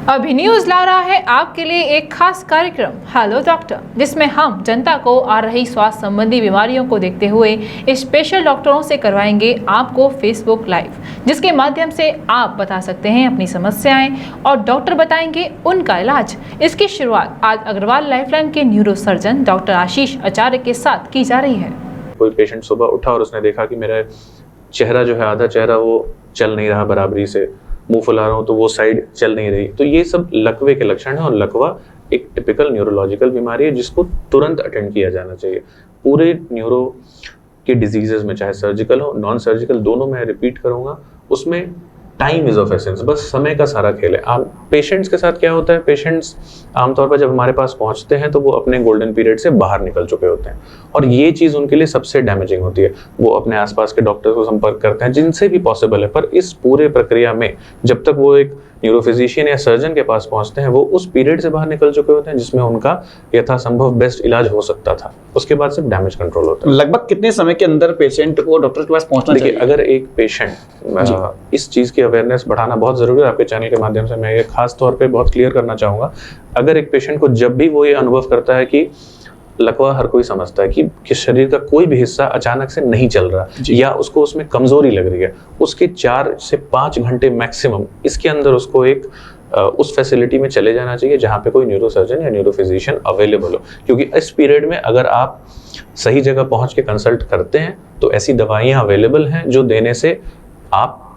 अभी न्यूज ला रहा है आपके लिए एक खास कार्यक्रम हेलो डॉक्टर, जिसमें हम जनता को आ रही स्वास्थ्य संबंधी बीमारियों को देखते हुए स्पेशल डॉक्टरों से करवाएंगे आपको फेसबुक लाइव, जिसके माध्यम से आप बता सकते हैं अपनी समस्याएं और डॉक्टर बताएंगे उनका इलाज। इसकी शुरुआत आज अग्रवाल लाइफलाइन के न्यूरो सर्जन डॉक्टर आशीष आचार्य के साथ की जा रही है। कोई पेशेंट सुबह उठा और उसने देखा कि मेरा चेहरा जो है, आधा चेहरा वो चल नहीं रहा बराबरी से, मुंह फुला रहा हूँ तो वो साइड चल नहीं रही, तो ये सब लकवे के लक्षण है। और लकवा एक टिपिकल न्यूरोलॉजिकल बीमारी है जिसको तुरंत अटेंड किया जाना चाहिए। पूरे न्यूरो के डिजीजेस में, चाहे सर्जिकल हो नॉन सर्जिकल, दोनों में रिपीट करूंगा, उसमें टाइम इज ऑफ एसेंस, बस समय का सारा खेल है। आप पेशेंट्स के साथ क्या होता है, पेशेंट्स आमतौर पर जब हमारे पास पहुंचते हैं तो वो अपने गोल्डन पीरियड से बाहर निकल चुके होते हैं और ये चीज़ उनके लिए सबसे डैमेजिंग होती है। वो अपने आसपास के डॉक्टर को संपर्क करते हैं जिनसे भी पॉसिबल है, पर इस पूरे प्रक्रिया में जब तक वो एक न्यूरोफिजिशियन या सर्जन के पास पहुंचते हैं वो उस पीरियड से बाहर निकल चुके होते हैं जिसमें उनका यथासंभव बेस्ट इलाज हो सकता था। उसके बाद सिर्फ डैमेज कंट्रोल होता है। लगभग कितने समय के अंदर पेशेंट को डॉक्टर के पास पहुंचना चाहिए? अगर एक पेशेंट, इस चीज़ की अवेयरनेस बढ़ाना बहुत ज़रूरी है। आपके चैनल के माध्यम से मैं ये खास तौर पे बहुत क्लियर करना चाहूँगा। अगर एक पेशेंट को जब भी वो ये अनुभव करता है कि लकवा, हर कोई समझता है कि शरीर का कोई भी हिस्सा अचानक से नहीं चल रहा या उसको उसमें कमजोरी लग रही है, उसके 4 से 5 घंटे मैक्सिमम इसके अंदर उसको एक उस फैसिलिटी में चले जाना चाहिए जहाँ पे कोई न्यूरोसर्जन या न्यूरोफिजिशियन अवेलेबल हो। क्योंकि इस पीरियड में अगर आप सही जगह पहुँच के कंसल्ट करते हैं तो ऐसी दवाइयाँ अवेलेबल हैं जो देने से आप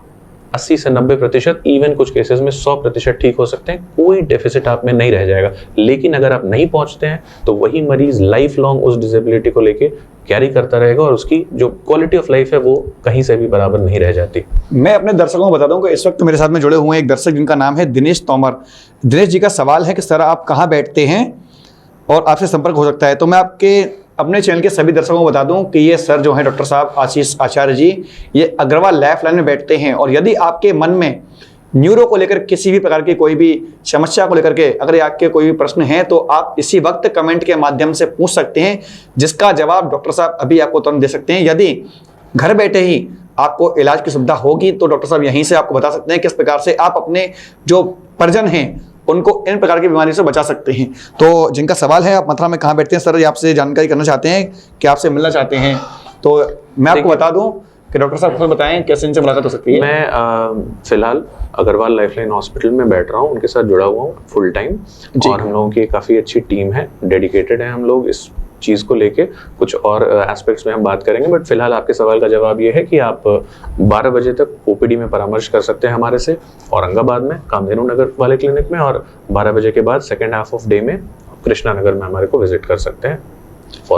80 से 90%, इवन कुछ केसेस में 100% ठीक हो सकते हैं। कोई डेफिसिट आप में नहीं रह जाएगा। लेकिन अगर आप नहीं पहुंचते हैं तो वही मरीज लाइफ लॉन्ग उस डिसेबिलिटी को लेके कैरी करता रहेगा और उसकी जो क्वालिटी ऑफ लाइफ है वो कहीं से भी बराबर नहीं रह जाती। मैं अपने दर्शकों को बता दूं कि इस वक्त मेरे साथ में जुड़े हुए हैं एक दर्शक जिनका नाम है दिनेश तोमर। दिनेश जी का सवाल है कि सर आप कहाँ बैठते हैं और आपसे संपर्क हो सकता है। तो मैं अपने चैनल के सभी दर्शकों को बता दूं कि ये सर जो हैं डॉक्टर साहब आशीष आचार्य जी, ये अग्रवाल लाइफलाइन में बैठते हैं। और यदि आपके मन में न्यूरो को लेकर किसी भी प्रकार की कोई भी समस्या को लेकर के अगर आपके कोई भी प्रश्न हैं तो आप इसी वक्त कमेंट के माध्यम से पूछ सकते हैं, जिसका जवाब डॉक्टर साहब अभी आपको तुरंत दे सकते हैं। यदि घर बैठे ही आपको इलाज की सुविधा होगी तो डॉक्टर साहब यहीं से आपको बता सकते हैं किस प्रकार से आप अपने जो परिजन हैं उनको इन प्रकार की बीमारी से बचा सकते हैं। तो जिनका सवाल है आप मथुरा में कहाँ बैठते हैं सर, ये आपसे जानकारी करना चाहते हैं कि आपसे मिलना चाहते हैं, तो मैं आपको बता दूं कि डॉक्टर साहब खुद बताएं कैसे इनसे मुलाकात हो सकती है। मैं फिलहाल अग्रवाल लाइफलाइन हॉस्पिटल में बैठ रहा हूँ, उनके साथ जुड़ा हुआ हूँ फुल टाइम और हम लोगों की काफ़ी अच्छी टीम है, डेडिकेटेड है हम लोग इस चीज़ को लेके। कुछ और एस्पेक्ट्स में हम बात करेंगे, बट फिलहाल आपके सवाल का जवाब ये है कि आप 12 बजे तक ओपीडी में परामर्श कर सकते हैं हमारे से औरंगाबाद में कामधेनु नगर वाले क्लिनिक में, और 12 बजे के बाद सेकेंड हाफ ऑफ डे में कृष्णा नगर में हमारे को विजिट कर सकते हैं।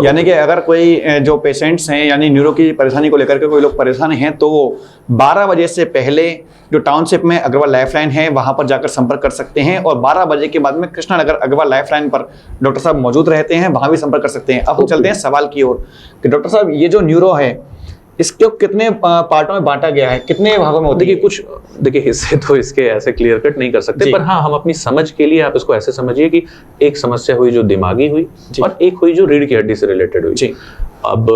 यानी कि अगर कोई जो पेशेंट्स हैं यानी न्यूरो की परेशानी को लेकर के कोई लोग परेशान हैं तो वो 12 बजे से पहले जो टाउनशिप में अग्रवाल लाइफलाइन है वहां पर जाकर संपर्क कर सकते हैं, और 12 बजे के बाद में कृष्णा नगर अग्रवाल लाइफलाइन पर डॉक्टर साहब मौजूद रहते हैं, वहां भी संपर्क कर सकते हैं। अब हम चलते हैं सवाल की ओर कि डॉक्टर साहब ये जो न्यूरो है इसको कितने पार्टों में बांटा गया है, कितने भागों में होते हैं? देखिए हिस्से तो इसके ऐसे क्लियर कट नहीं कर सकते, पर हाँ हम अपनी समझ के लिए आप इसको ऐसे समझिए कि एक समस्या हुई जो दिमागी हुई और एक हुई जो रीढ़ की हड्डी से रिलेटेड हुई। अब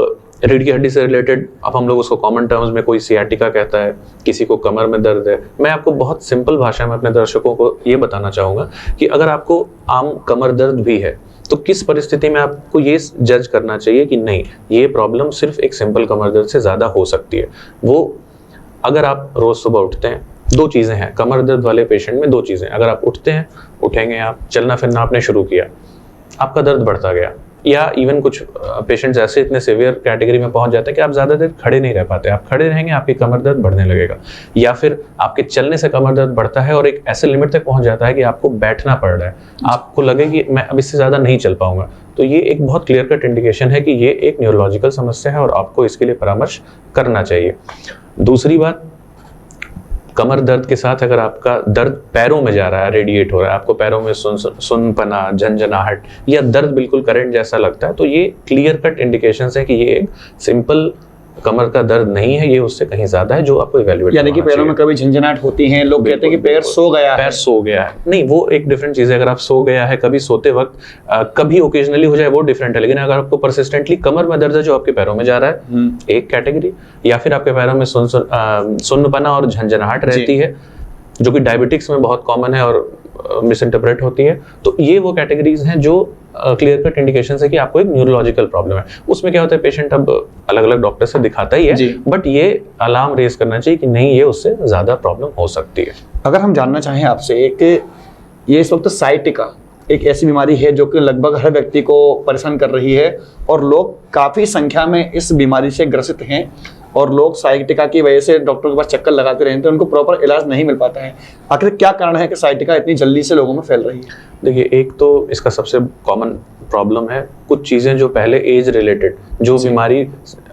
रीढ़ की हड्डी से रिलेटेड, अब हम लोग उसको कॉमन टर्म्स में कोई सियाटिका कहता है, किसी को कमर में दर्द है। मैं आपको बहुत सिंपल भाषा में अपने दर्शकों को ये बताना चाहूँगा कि अगर आपको आम कमर दर्द भी है तो किस परिस्थिति में आपको ये जज करना चाहिए कि नहीं ये प्रॉब्लम सिर्फ एक सिंपल कमर दर्द से ज़्यादा हो सकती है। वो अगर आप रोज़ सुबह उठते हैं, 2 चीज़ें हैं कमर दर्द वाले पेशेंट में, 2 चीज़ें। अगर आप उठेंगे, आप चलना फिरना आपने शुरू किया, आपका दर्द बढ़ता गया, या इवन कुछ पेशेंट्स ऐसे इतने सीवियर कैटेगरी में पहुंच जाते हैं कि आप ज़्यादा देर खड़े नहीं रह पाते, आप खड़े रहेंगे आपकी कमर दर्द बढ़ने लगेगा, या फिर आपके चलने से कमर दर्द बढ़ता है और एक ऐसे लिमिट तक पहुंच जाता है कि आपको बैठना पड़ रहा है, आपको लगे कि मैं अब इससे ज़्यादा नहीं चल पाऊंगा। तो ये एक बहुत क्लियर कट इंडिकेशन है कि ये एक न्यूरोलॉजिकल समस्या है और आपको इसके लिए परामर्श करना चाहिए। दूसरी बात, कमर दर्द के साथ अगर आपका दर्द पैरों में जा रहा है, रेडिएट हो रहा है, आपको पैरों में सुनपना, झंझनाहट या दर्द बिल्कुल करंट जैसा लगता है, तो ये क्लियर कट इंडिकेशंस है कि ये एक सिंपल कमर का दर्द नहीं है, ये उससे कहीं ज्यादा है जो आपको इवैल्यूएट यानी कि पैरों में कभी झंझनाहट होती है, लोग कहते हैं कि पैर सो गया है। नहीं, वो एक डिफरेंट चीज है। अगर आप सो गया है कभी सोते वक्त, कभी ओकेजनली हो जाए वो डिफरेंट है, लेकिन अगर आपको परसिस्टेंटली कमर में दर्द है जो आपके पैरों में जा रहा है, एक कैटेगरी, या फिर आपके पैरों में सुन्नपना और झंझनाहट रहती है जो कि डायबिटिक्स में बहुत कॉमन है और मिस इंटरप्रेट होती है। तो ये वो कैटेगरीज हैं जो क्लियर कट इंडिकेशन है कि आपको एक न्यूरोलॉजिकल प्रॉब्लम है। उसमें क्या होता है, पेशेंट अब अलग अलग डॉक्टर से दिखाता ही है, बट ये अलार्म रेज करना चाहिए कि नहीं, ये उससे ज्यादा प्रॉब्लम हो सकती है। अगर हम जानना चाहें आपसे, एक ये इस वक्त साइटिका एक ऐसी बीमारी है जो कि लगभग हर व्यक्ति को परेशान कर रही है और लोग काफ़ी संख्या में इस बीमारी से ग्रसित हैं और लोग साइटिका की वजह से डॉक्टर के पास चक्कर लगाते रहते हैं, उनको प्रॉपर इलाज नहीं मिल पाता है। आखिर क्या कारण है कि साइटिका इतनी जल्दी से लोगों में फैल रही है? देखिए, एक तो इसका सबसे कॉमन प्रॉब्लम है कुछ चीज़ें जो पहले एज रिलेटेड, जो बीमारी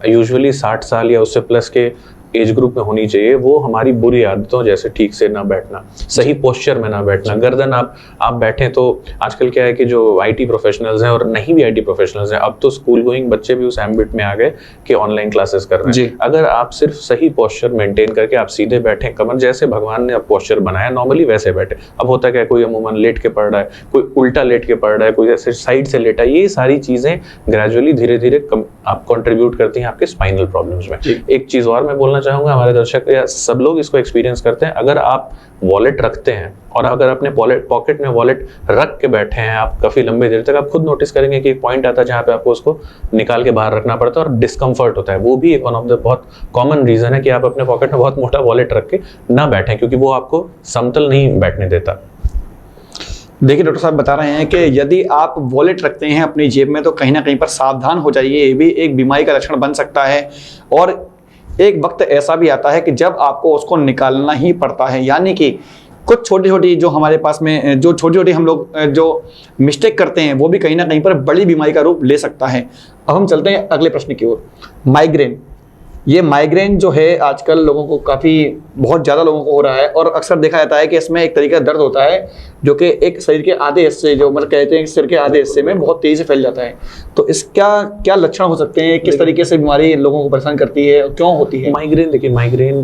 यूजुअली 60 साल या उससे प्लस के एज ग्रुप में होनी चाहिए, वो हमारी बुरी आदतों जैसे ठीक से ना बैठना, सही पोस्चर में ना बैठना, गर्दन आप बैठें तो आजकल क्या है कि जो आईटी प्रोफेशनल्स हैं और नहीं भी आईटी प्रोफेशनल्स हैं, अब तो स्कूल गोइंग बच्चे भी उस एम्बिट में आ गए कि ऑनलाइन क्लासेस कर रहे हैं। अगर आप सिर्फ सही पोस्चर मेंटेन करके आप सीधे बैठें, कमर जैसे भगवान ने पोस्चर बनाया नॉर्मली वैसे बैठे। अब होता क्या है, कोई अमूमन लेट के पढ़ रहा है, कोई उल्टा लेट के पढ़ रहा है, कोई ऐसे साइड से लेटा है, ये सारी चीजें ग्रेजुअली धीरे धीरे आप कंट्रीब्यूट करती हैं आपके स्पाइनल प्रॉब्लम्स में। एक चीज और मैं बोलना चाहूंगा, हमारे दर्शक या सब लोग इसको एक्सपीरियंस करते हैं, अगर आप वॉलेट रखते हैं और अगर अपने पॉकेट में वॉलेट रख के बैठे हैं आप काफी लंबे देर तक, आप खुद नोटिस करेंगे कि एक पॉइंट आता है जहां पे आपको उसको निकाल के बाहर रखना पड़ता है और डिस्कम्फर्ट होता है। वो भी एक वन ऑफ द बहुत कॉमन रीजन है कि आप अपने पॉकेट में बहुत मोटा वॉलेट रख के ना बैठें, क्योंकि वो आपको समतल नहीं बैठने देता। देखिए डॉक्टर साहब बता रहे हैं कि यदि आप वॉलेट रखते हैं अपनी जेब में तो कहीं ना कहीं पर सावधान हो जाइए, ये भी एक बीमारी का लक्षण बन सकता है। और एक वक्त ऐसा भी आता है कि जब आपको उसको निकालना ही पड़ता है, यानी कि कुछ छोटी छोटी जो हमारे पास में जो छोटी छोटी हम लोग जो मिस्टेक करते हैं वो भी कहीं ना कहीं पर बड़ी बीमारी का रूप ले सकता है। अब हम चलते हैं अगले प्रश्न की ओर। माइग्रेन, ये माइग्रेन जो है आजकल लोगों को बहुत ज़्यादा लोगों को हो रहा है और अक्सर देखा जाता है कि इसमें एक तरीके का दर्द होता है जो कि एक शरीर के आधे हिस्से, जो मतलब कहते हैं कि सिर के आधे हिस्से में बहुत तेज़ी से फैल जाता है। तो इसका क्या लक्षण हो सकते हैं, किस तरीके से बीमारी लोगों को परेशान करती है और क्यों होती है? माइग्रेन, देखिए माइग्रेन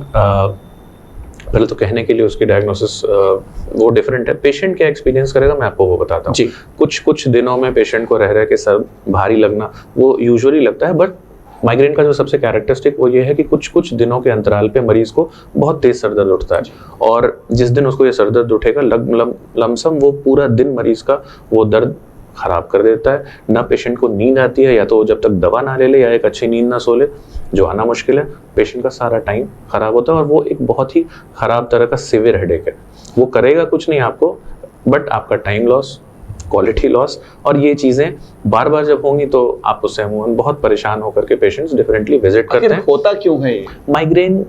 पहले तो कहने के लिए उसकी डायग्नोसिस वो डिफरेंट है। पेशेंट क्या एक्सपीरियंस करेगा मैं आपको वो बताता हूँ। कुछ दिनों में पेशेंट को रह के सर भारी लगना वो यूजुअली लगता है, बट माइग्रेन का जो सबसे कैरेक्टरिस्टिक वो ये है कि कुछ दिनों के अंतराल पे मरीज को बहुत तेज सर दर्द उठता है और जिस दिन उसको ये सर दर्द उठेगा लमसम वो पूरा दिन मरीज का वो दर्द खराब कर देता है। ना पेशेंट को नींद आती है, या तो जब तक दवा ना ले या एक अच्छी नींद ना सो ले, जो आना मुश्किल है, पेशेंट का सारा टाइम खराब होता है और वो एक बहुत ही खराब तरह का सिवियर हेडेक है। वो करेगा कुछ नहीं आपको, बट आपका टाइम लॉस, क्वालिटी लॉस, और ये चीजें बार बार जब होंगी तो आप उससे अमूमन बहुत परेशान होकर के पेशेंट्स डिफरेंटली विजिट करते हैं। होता क्यों है माइग्रेन?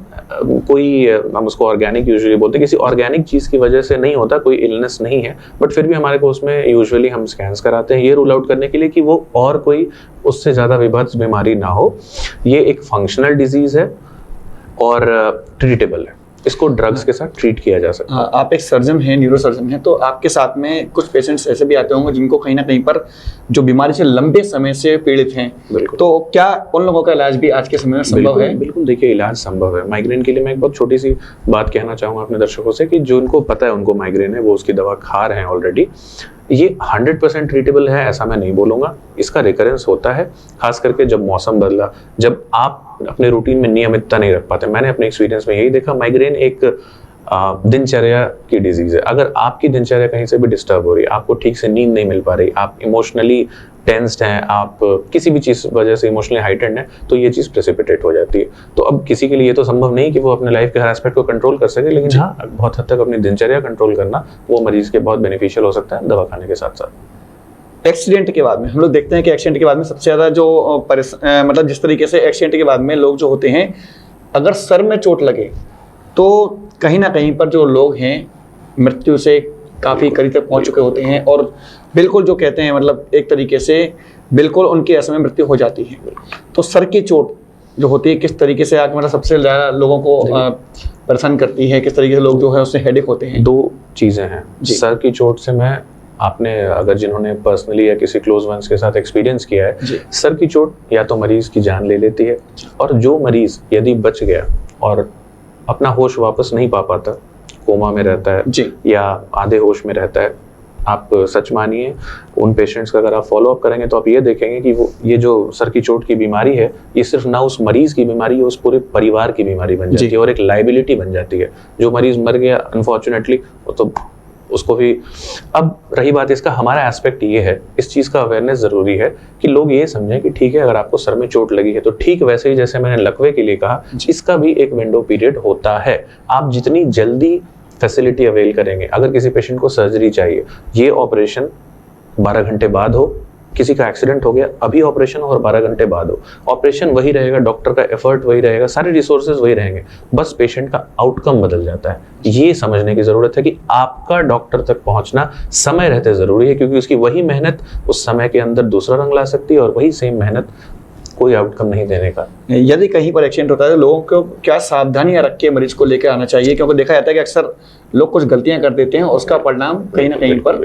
कोई हम उसको ऑर्गेनिक यूजुअली बोलते हैं, किसी ऑर्गेनिक चीज की वजह से नहीं होता, कोई इलनेस नहीं है, बट फिर भी हमारे को उसमें यूजुअली हम स्कैन्स कराते हैं ये रूल आउट करने के लिए कि वो और कोई उससे ज्यादा विभत्स बीमारी ना हो। ये एक फंक्शनल डिजीज है और ट्रीटेबल है, इसको ड्रग्स के साथ ट्रीट किया जा सकता है। आप एक सर्जन हैं, न्यूरो सर्जन हैं, तो आपके साथ में कुछ पेशेंट्स ऐसे भी आते होंगे जिनको कहीं ना कहीं पर जो बीमारी से लंबे समय से पीड़ित हैं, तो क्या उन लोगों का इलाज भी आज के समय में संभव है? बिल्कुल, देखिए इलाज संभव है। माइग्रेन के लिए मैं एक बहुत छोटी सी बात कहना चाहूँगा अपने दर्शकों से कि जो उनको पता है उनको माइग्रेन है, वो उसकी दवा खा रहे हैं ऑलरेडी। ये 100% ट्रीटेबल है ऐसा मैं नहीं बोलूँगा, इसका रिकरेंस होता है, खास करके जब मौसम बदला, जब आप अपने रूटीन में नियमितता नहीं रख पाते। मैंने अपने एक्सपीरियंस में यही देखा, माइग्रेन एक दिनचर्या की डिजीज है। अगर आपकी दिनचर्या कहीं से भी डिस्टर्ब हो रही है, आपको ठीक से नींद नहीं मिल पा रही, आप इमोशनली टेंस्ड हैं, आप किसी भी चीज़ वजह से इमोशनली हाइटेंड है, तो ये चीज़ प्रेसिपिटेट हो जाती है। तो अब किसी के लिए ये तो संभव नहीं कि वो अपने लाइफ के हर एस्पेक्ट को कंट्रोल कर सके, लेकिन हाँ बहुत हद तक अपनी दिनचर्या कंट्रोल करना वो मरीज के बहुत बेनिफिशियल हो सकता है दवा खाने के साथ साथ। एक्सीडेंट के बाद में हम लोग देखते हैं कि एक्सीडेंट के बाद में सबसे ज़्यादा जो मतलब जिस तरीके से एक्सीडेंट के बाद में लोग जो होते हैं, अगर सर में चोट लगे तो कहीं ना कहीं पर जो लोग हैं मृत्यु से काफ़ी करीब तक पहुंच चुके होते हैं और बिल्कुल जो कहते हैं मतलब एक तरीके से बिल्कुल उनकी ऐसे में मृत्यु हो जाती है। तो सर की चोट जो होती है किस तरीके से मतलब सबसे ज़्यादा लोगों को परेशान करती है, किस तरीके से लोग जो है उससे हेडेक होते हैं? दो चीज़ें हैं। सर की चोट से मैं आपने अगर जिन्होंने पर्सनली या किसी क्लोज वंस के साथ एक्सपीरियंस किया है, सर की चोट या तो मरीज की जान ले लेती है, और जो मरीज यदि बच गया और अपना होश वापस नहीं पा पाता, कोमा में रहता है या आधे होश में रहता है, आप सच मानिए उन पेशेंट्स का अगर आप फॉलो अप करेंगे तो आप ये देखेंगे कि वो ये जो सर की चोट की बीमारी है, ये सिर्फ ना उस मरीज की बीमारी है, उस पूरे परिवार की बीमारी बन जाती है और एक लाइबिलिटी बन जाती है। जो मरीज मर गया अनफॉर्चुनेटली वो तो उसको भी। अब रही बात इसका, हमारा एस्पेक्ट ये है, इस चीज़ का अवेयरनेस ज़रूरी है कि लोग ये समझें कि ठीक है, अगर आपको सर में चोट लगी है तो ठीक वैसे ही जैसे मैंने लकवे के लिए कहा, इसका भी एक विंडो पीरियड होता है। आप जितनी जल्दी फैसिलिटी अवेल करेंगे, अगर किसी पेशेंट को सर्जरी चाहिए, ये ऑपरेशन 12 घंटे बाद हो, किसी का एक्सीडेंट हो गया अभी ऑपरेशन हो और 12 घंटे बाद हो, ऑपरेशन वही रहेगा, डॉक्टर का एफर्ट वही रहेगा, सारे रिसोर्सेज वही रहेंगे, बस पेशेंट का आउटकम बदल जाता है। ये समझने की जरूरत है कि आपका डॉक्टर तक पहुंचना समय रहते जरूरी है, क्योंकि उसकी वही मेहनत उस समय के अंदर दूसरा रंग ला सकती है और वही सेम मेहनत कोई आउटकम नहीं देने का। यदि कहीं पर एक्सीडेंट होता है तो लोगों को क्या सावधानियां रख के मरीज को लेकर आना चाहिए, क्योंकि देखा जाता है कि अक्सर लोग कुछ गलतियां कर देते हैं और उसका परिणाम कहीं ना कहीं पर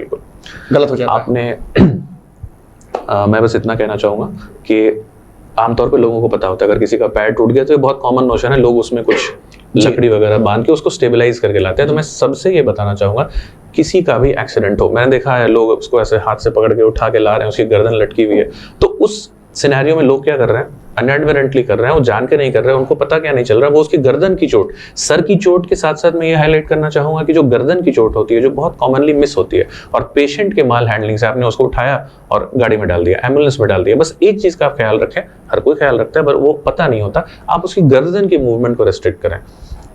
गलत हो जाता है। आपने मैं बस इतना कहना चाहूँगा कि आमतौर पे लोगों को पता होता है अगर किसी का पैर टूट गया तो ये बहुत कॉमन नोशन है, लोग उसमें कुछ लकड़ी वगैरह बांध के उसको स्टेबलाइज करके लाते हैं। तो मैं सबसे ये बताना चाहूँगा, किसी का भी एक्सीडेंट हो, मैंने देखा है लोग उसको ऐसे हाथ से पकड़ के उठा के ला रहे हैं, उसकी गर्दन लटकी हुई है, तो उस सिनेरियो में लोग क्या कर रहे हैं, अनएडवर्टेंटली कर रहे हैं, वो जान के नहीं कर रहे हैं, उनको पता क्या नहीं चल रहा, वो उसकी गर्दन की चोट, सर की चोट के साथ साथ मैं ये हाईलाइट करना चाहूंगा कि जो गर्दन की चोट होती है, जो बहुत कॉमनली मिस होती है, और पेशेंट के माल हैंडलिंग से आपने उसको उठाया और गाड़ी में डाल दिया, एम्बुलेंस में डाल दिया। बस एक चीज का आप ख्याल रखें, हर कोई ख्याल रखता है पर वो पता नहीं होता, आप उसकी गर्दन के मूवमेंट को रेस्ट्रिक्ट करें।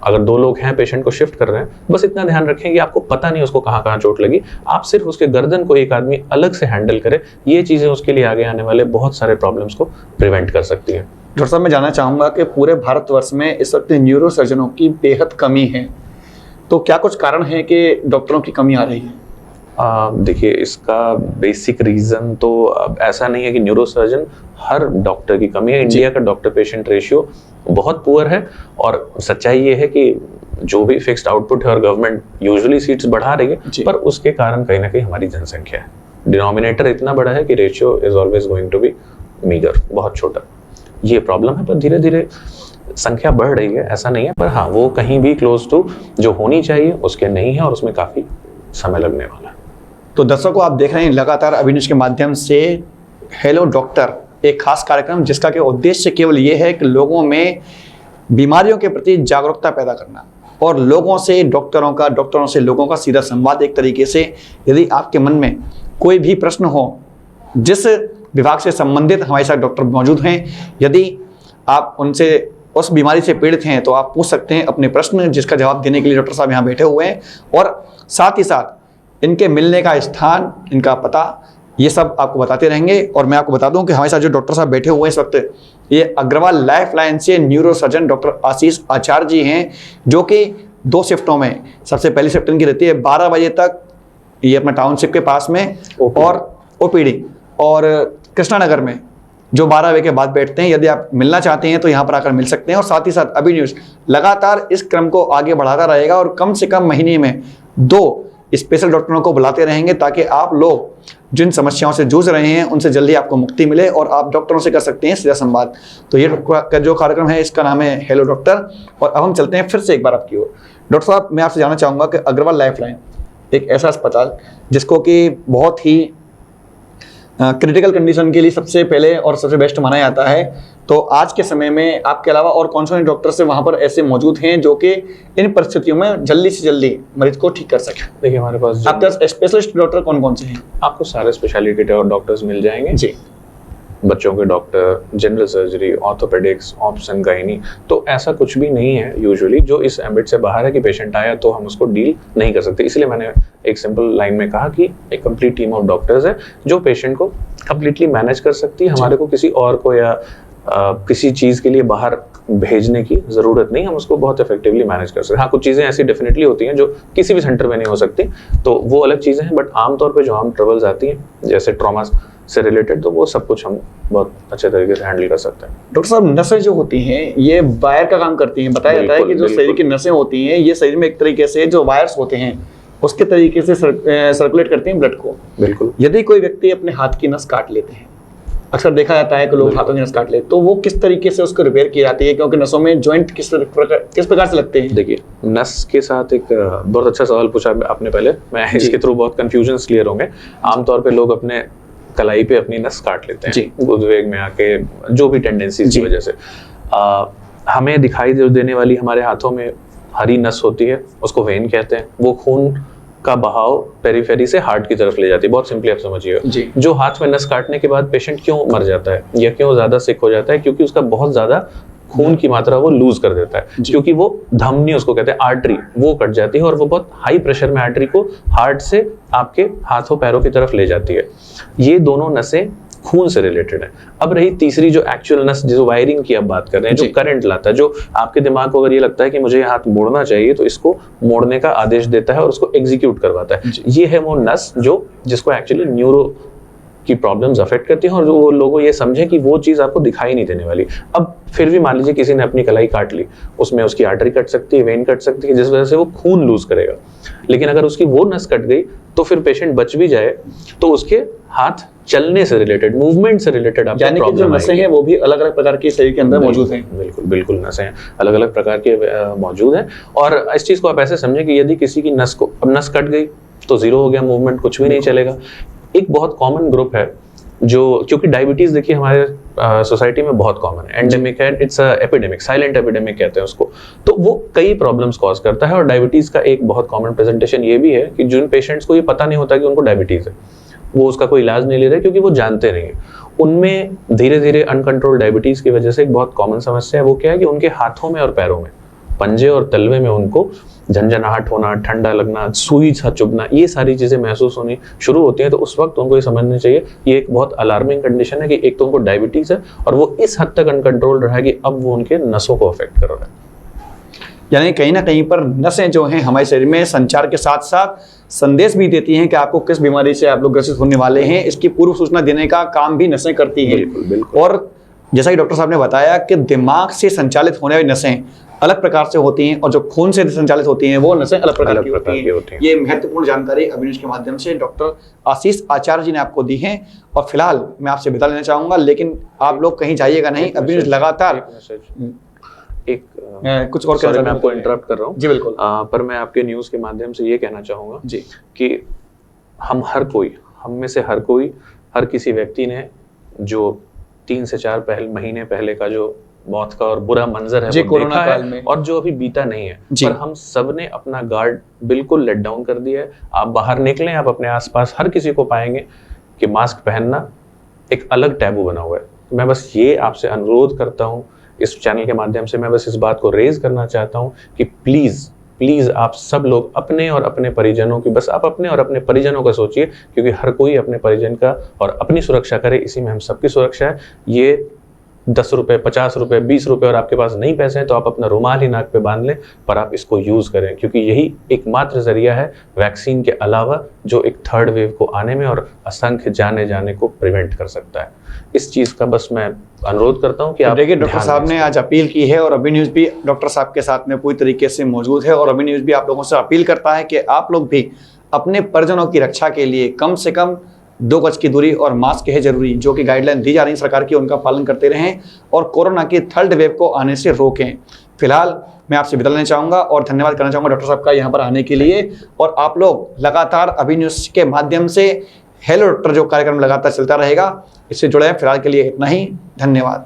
अगर 2 लोग हैं, पेशेंट को शिफ्ट कर रहे हैं, बस इतना ध्यान रखें कि आपको पता नहीं उसको कहाँ कहाँ चोट लगी, आप सिर्फ उसके गर्दन को एक आदमी अलग से हैंडल करे। ये चीजें उसके लिए आगे आने वाले बहुत सारे प्रॉब्लम्स को प्रिवेंट कर सकती है। डॉक्टर साहब, मैं जानना चाहूंगा कि पूरे भारतवर्ष में इस वक्त न्यूरो सर्जनों की बेहद कमी है, तो क्या कुछ कारण है कि डॉक्टरों की कमी आ रही है? देखिए, इसका बेसिक रीजन तो ऐसा नहीं है कि न्यूरो सर्जन हर डॉक्टर की कमी है। इंडिया का डॉक्टर पेशेंट रेशियो बहुत पुअर है, और सच्चाई ये है कि जो भी फिक्स्ड आउटपुट है और गवर्नमेंट यूजुअली सीट्स बढ़ा रही है, पर उसके कारण कहीं ना कहीं हमारी जनसंख्या है, डिनोमिनेटर इतना बड़ा है कि ratio is always going to be meagre, बहुत छोटा। ये प्रॉब्लम है, पर धीरे धीरे संख्या बढ़ रही है, ऐसा नहीं है, पर हाँ, वो कहीं भी क्लोज टू जो होनी चाहिए उसके नहीं है, और उसमें काफी समय लगने वाला है। तो दर्शकों, आप देख रहे हैं लगातार अभिन्यूज के माध्यम से हेलो डॉक्टर, एक खास कार्यक्रम जिसका के उद्देश्य केवल ये है कि लोगों में बीमारियों के प्रति जागरूकता पैदा करना, और लोगों से डॉक्टरों का, डॉक्टरों से लोगों का सीधा संवाद। एक तरीके से यदि आपके मन में कोई भी प्रश्न हो, जिस विभाग से संबंधित हमारे साथ डॉक्टर मौजूद हैं, यदि आप उनसे उस बीमारी से पीड़ित हैं तो आप पूछ सकते हैं अपने प्रश्न, जिसका जवाब देने के लिए डॉक्टर साहब यहाँ बैठे हुए हैं, और साथ ही साथ इनके मिलने का स्थान, इनका पता, ये सब आपको बताते रहेंगे। और मैं आपको बता दूं कि हमारे साथ जो डॉक्टर साहब बैठे हुए हैं इस वक्त, ये अग्रवाल लाइफ लाइन से न्यूरो सर्जन डॉक्टर आशीष आचार्य जी हैं, जो कि 2 शिफ्टों में, सबसे पहली शिफ्ट इनकी रहती है 12 बजे तक, ये अपना टाउनशिप के पास में, और ओपीडी, और कृष्णानगर में जो 12 बजे के बाद बैठते हैं। यदि आप मिलना चाहते हैं तो यहाँ पर आकर मिल सकते हैं। और साथ ही साथ अभी न्यूज़ लगातार इस क्रम को आगे बढ़ाता रहेगा, और कम से कम महीने में 2 स्पेशल डॉक्टरों को बुलाते रहेंगे, ताकि आप लोग जिन समस्याओं से जूझ रहे हैं उनसे जल्दी आपको मुक्ति मिले और आप डॉक्टरों से कर सकते हैं सीधा संवाद। तो ये जो कार्यक्रम है इसका नाम है हेलो डॉक्टर। और अब हम चलते हैं फिर से एक बार आपकी ओर। डॉक्टर साहब, मैं आपसे जानना चाहूँगा कि अग्रवाल लाइफ लाइन एक ऐसा अस्पताल जिसको कि बहुत ही क्रिटिकल कंडीशन के लिए सबसे पहले और सबसे बेस्ट माना जाता है, तो आज के समय में आपके अलावा और कौन से डॉक्टर से वहाँ पर ऐसे मौजूद हैं जो कि इन परिस्थितियों में जल्दी से जल्दी मरीज को ठीक कर सकें? देखिए, हमारे पास आपके पास स्पेशलिस्ट डॉक्टर कौन कौन से हैं? आपको सारे स्पेशलिटी और डॉक्टर्स मिल जाएंगे जी। बच्चों के doctor, general surgery, orthopaedics, ops and gynae, तो ऐसा कुछ भी नहीं है यूजुअली जो इस एम्बिट से बाहर है कि पेशेंट आया तो हम उसको डील नहीं कर सकते। इसलिए मैंने एक सिंपल लाइन में कहा कि एक कंप्लीट टीम ऑफ डॉक्टर्स है जो पेशेंट को कंप्लीटली मैनेज कर सकती है। हमारे को किसी और को या किसी चीज़ के लिए बाहर भेजने की ज़रूरत नहीं, हम उसको बहुत इफेक्टिवली मैनेज कर सकते हैं। हाँ, कुछ चीज़ें ऐसी डेफिनेटली होती हैं जो किसी भी सेंटर में नहीं हो सकती, तो वो अलग चीज़ें हैं, बट आमतौर पे जो आम ट्रबल्स आती हैं जैसे ट्रॉमा से रिलेटेड, तो वो सब कुछ हम बहुत अच्छे तरीके से हैंडल कर सकते हैं। डॉक्टर साहब, नसें जो होती हैं ये वायर का काम करती हैं। बताया जाता है कि जो शरीर की नसें होती हैं ये शरीर में एक तरीके से जो वायर्स होते हैं उसके तरीके से सर्कुलेट करते हैं ब्लड को। बिल्कुल। यदि कोई व्यक्ति अपने हाथ की नस काट लेते हैं, अक्सर देखा जाता है कि लोग हाथों की नस काट लेते, तो वो किस तरीके से उसको रिपेयर की जाती है, क्योंकि नसों में जॉइंट किस प्रकार से लगते हैं? देखिए, नस के साथ एक बहुत अच्छा सवाल पूछा आपने पहले, मैं इसके थ्रू बहुत कंफ्यूजन क्लियर होंगे। आमतौर पे लोग अपने कलाई पे अपनी नस काट लेते हैं उद्वेग में आके, जो भी टेंडेंसीज की वजह से। हमें दिखाई देने वाली हमारे हाथों में हरी नस होती है, उसको वेन कहते हैं। वो खून का बहाव पेरिफेरी से हार्ट की तरफ ले जाती है। बहुत सिंपली आप समझिएगा, जो हाथ में नस काटने के बाद पेशेंट क्यों मर जाता है या क्यों ज्यादा सिक हो जाता है, क्योंकि उसका बहुत ज्यादा खून की मात्रा वो लूज कर देता है, क्योंकि वो धमनी उसको कहते हैं, आर्टरी वो कट जाती है और वो बहुत हाई प्रेशर में आर्टरी को हार्ट से आपके हाथों पैरों की तरफ ले जाती है। ये दोनों नसें खून से रिलेटेड है। अब रही तीसरी जो एक्चुअल नस, जो वायरिंग की आप बात कर रहे हैं, जो करंट लाता है, जो आपके दिमाग को अगर ये लगता है कि मुझे ये हाथ मोड़ना चाहिए तो इसको मोड़ने का आदेश देता है और उसको एग्जीक्यूट करवाता है, ये है वो नस जो जिसको एक्चुअली न्यूरो की प्रॉब्लम्स अफेक्ट करती हैं और जो वो लोगों ये समझे कि वो चीज आपको दिखाई नहीं देने वाली। अब फिर भी मान लीजिए किसी ने अपनी कलाई काट ली, उसमें उसकी आर्टरी कट सकती है, वेन कट सकती है, जिस वजह से वो खून लूज करेगा। लेकिन अगर उसकी वो नस कट गई तो फिर पेशेंट बच भी जाए तो उसके हाथ चलने से रिलेटेड, मूवमेंट से रिलेटेड आपको यानी कि जो नसें हैं वो भी अलग अलग प्रकार के शरीर के अंदर मौजूद हैं। बिल्कुल बिल्कुल, नसें अलग अलग प्रकार के मौजूद हैं। और इस चीज को आप ऐसे समझें कि यदि किसी की नस को अब नस कट गई तो जीरो हो गया, मूवमेंट कुछ भी नहीं चलेगा। एक बहुत कॉमन ग्रुप है जो, क्योंकि डायबिटीज देखिए हमारे सोसाइटी में बहुत कॉमन है, एंडेमिक है, इट्स एपिडेमिक, साइलेंट एपिडेमिक कहते हैं उसको। तो वो कई प्रॉब्लम्स कॉज करता है और डायबिटीज का एक बहुत कॉमन प्रेजेंटेशन ये भी है कि जिन पेशेंट्स को ये पता नहीं होता कि उनको डायबिटीज है, वो उसका कोई इलाज नहीं ले रहे क्योंकि वो जानते नहीं है। उनमें धीरे धीरे अनकंट्रोल डायबिटीज की वजह से एक बहुत कॉमन समस्या है, वो क्या है कि उनके हाथों में और पैरों में, पंजे और तलवे में उनको झंझनाहट होना, ठंडा लगना, सुई सा चुभना, ये सारी चीजें महसूस होनी शुरू होती हैं। तो उस वक्त उनको ये समझना चाहिए ये एक बहुत अलार्मिंग कंडीशन है कि एक तो उनको डायबिटीज है और वो इस हद तक अनकंट्रोल रहा है कि अब वो उनके नसों को अफेक्ट कर रहा है। यानी कहीं ना कहीं पर नसें जो हैं हमारे शरीर में संचार के साथ साथ संदेश भी देती हैं कि आपको किस बीमारी से आप लोग ग्रसित होने वाले हैं, इसकी पूर्व सूचना देने का काम भी नसें करती हैं। बिल्कुल बिल्कुल। और जैसा कि डॉक्टर साहब ने बताया कि दिमाग से संचालित होने वाली नसें अलग प्रकार से होती हैं और जो खून से संचालित होती हैं वो नसें अलग प्रकार की होती हैं। ये महत्वपूर्ण जानकारी अभिन्यूज के माध्यम से डॉक्टर आशीष आचार्य जी ने आपको दी है। और फिलहाल मैं आपसे विदा लेना चाहूंगा, लेकिन आप लोग कहीं जाइएगा नहीं, अभिन्यूज लगातार कुछ और मैं आपको इंटरप्ट कर रहा हूँ। जी बिल्कुल। पर मैं आपके न्यूज के माध्यम से ये कहना चाहूंगा जी कि हम में से हर कोई, हर किसी व्यक्ति ने जो 3 से 4 महीने पहले का जो मौत का और बुरा मंजर है वो देखा है और जो अभी बीता नहीं है, पर हम सब ने अपना गार्ड बिल्कुल लेट डाउन कर दिया है। आप बाहर निकलें, आप अपने आसपास हर किसी को पाएंगे कि मास्क पहनना एक अलग टैबू बना हुआ है। मैं बस ये आपसे अनुरोध करता हूँ, इस चैनल के माध्यम से मैं बस इस बात को रेज करना चाहता हूँ कि प्लीज आप सब लोग अपने और अपने परिजनों की, बस आप अपने और अपने परिजनों का सोचिए, क्योंकि हर कोई अपने परिजन का और अपनी सुरक्षा करे, इसी में हम सबकी सुरक्षा है। ये 10 रुपए, 50 रुपए, 20 रुपए और आपके पास नहीं पैसे हैं तो आप अपना रुमाल ही नाक पे बांध लें, पर आप इसको यूज करें, क्योंकि यही एकमात्र जरिया है वैक्सीन के अलावा जो एक थर्ड वेव को आने में और असंख्य जाने को प्रिवेंट कर सकता है। इस चीज का बस मैं अनुरोध करता हूं कि आप देखिए, डॉक्टर साहब ने आज अपील की है और अभी न्यूज भी डॉक्टर साहब के साथ में पूरी तरीके से मौजूद है और अभी न्यूज भी आप लोगों से अपील करता है कि आप लोग भी अपने परिजनों की रक्षा के लिए कम से कम 2 गज की दूरी और मास्क है जरूरी, जो कि गाइडलाइन दी जा रही है सरकार की, उनका पालन करते रहें और कोरोना की थर्ड वेव को आने से रोकें। फिलहाल मैं आपसे विदा लेना चाहूंगा और धन्यवाद करना चाहूंगा डॉक्टर साहब का यहाँ पर आने के लिए। और आप लोग लगातार अभी न्यूज के माध्यम से हेलो डॉक्टर जो कार्यक्रम लगातार चलता रहेगा, इससे जुड़े हैं। फिलहाल के लिए इतना ही, धन्यवाद।